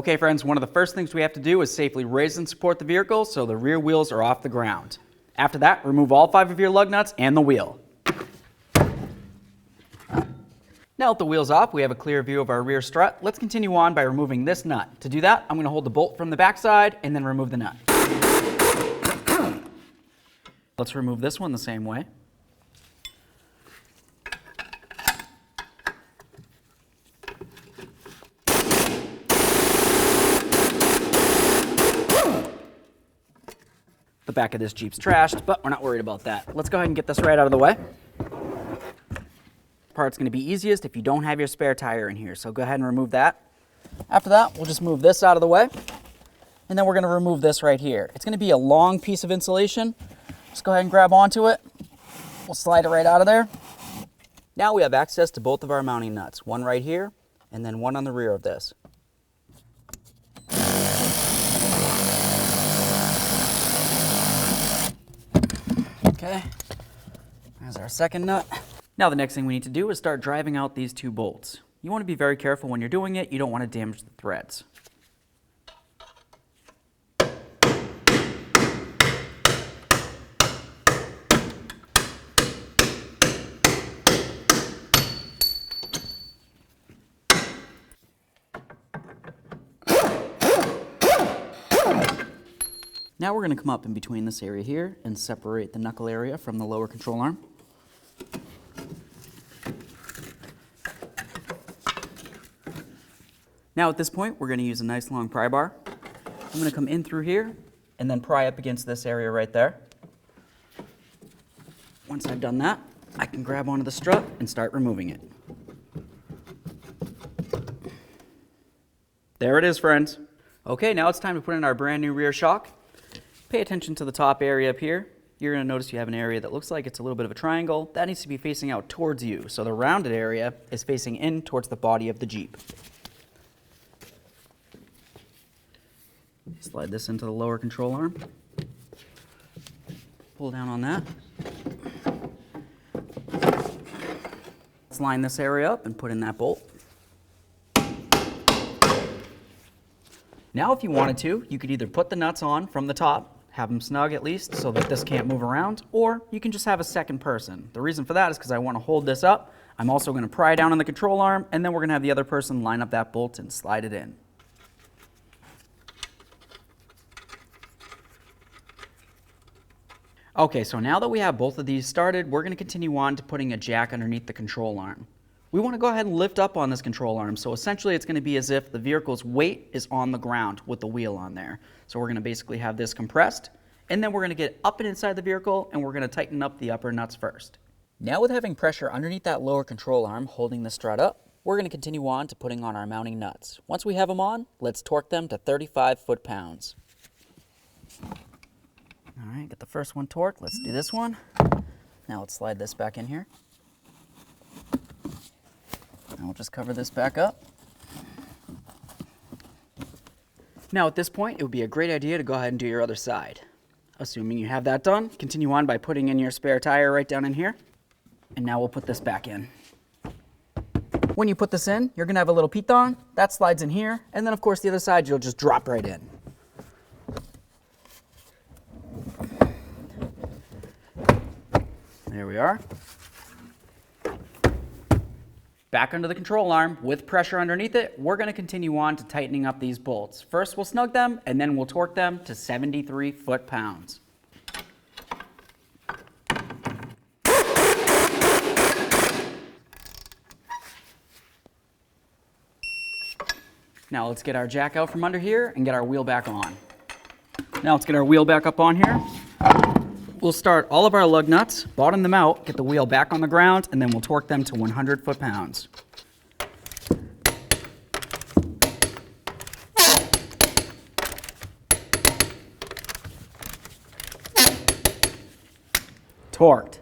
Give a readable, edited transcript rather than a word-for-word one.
Okay friends, one of the first things we have to do is safely raise and support the vehicle so the rear wheels are off the ground. After that, remove all 5 of your lug nuts and the wheel. Now that the wheel's off, we have a clear view of our rear strut. Let's continue on by removing this nut. To do that, I'm going to hold the bolt from the backside and then remove the nut. Let's remove this one the same way. The back of this Jeep's trashed, but we're not worried about that. Let's go ahead and get this right out of the way. Part's going to be easiest if you don't have your spare tire in here, so go ahead and remove that. After that, we'll just move this out of the way, and then we're going to remove this right here. It's going to be a long piece of insulation. Just go ahead and grab onto it. We'll slide it right out of there. Now we have access to both of our mounting nuts, one right here and then one on the rear of this. Okay, there's our second nut. Now the next thing we need to do is start driving out these 2 bolts. You want to be very careful when you're doing it. You don't want to damage the threads. Now we're going to come up in between this area here and separate the knuckle area from the lower control arm. Now at this point, we're going to use a nice long pry bar. I'm going to come in through here and then pry up against this area right there. Once I've done that, I can grab onto the strut and start removing it. There it is, friends. Okay, now it's time to put in our brand new rear shock. Pay attention to the top area up here. You're going to notice you have an area that looks like it's a little bit of a triangle. That needs to be facing out towards you, so the rounded area is facing in towards the body of the Jeep. Slide this into the lower control arm. Pull down on that. Let's line this area up and put in that bolt. Now if you wanted to, you could either put the nuts on from the top, have them snug at least so that this can't move around, or you can just have a second person. The reason for that is because I want to hold this up. I'm also going to pry down on the control arm, and then we're going to have the other person line up that bolt and slide it in. Okay, so now that we have both of these started, we're going to continue on to putting a jack underneath the control arm. We want to go ahead and lift up on this control arm, so essentially it's going to be as if the vehicle's weight is on the ground with the wheel on there. So we're going to basically have this compressed, and then we're going to get up and inside the vehicle, and we're going to tighten up the upper nuts first. Now with having pressure underneath that lower control arm holding the strut up, we're going to continue on to putting on our mounting nuts. Once we have them on, let's torque them to 35 foot-pounds. All right, get the first one torqued. Let's do this one. Now let's slide this back in here. And we'll just cover this back up. Now at this point, it would be a great idea to go ahead and do your other side. Assuming you have that done, continue on by putting in your spare tire right down in here. And now we'll put this back in. When you put this in, you're going to have a little piton. That slides in here. And then of course the other side, you'll just drop right in. There we are. Back under the control arm with pressure underneath it, we're going to continue on to tightening up these bolts. First we'll snug them and then we'll torque them to 73 foot-pounds. Now let's get our jack out from under here and get our wheel back on. Now let's get our wheel back up on here. We'll start all of our lug nuts, bottom them out, get the wheel back on the ground, and then we'll torque them to 100 foot-pounds. Torqued.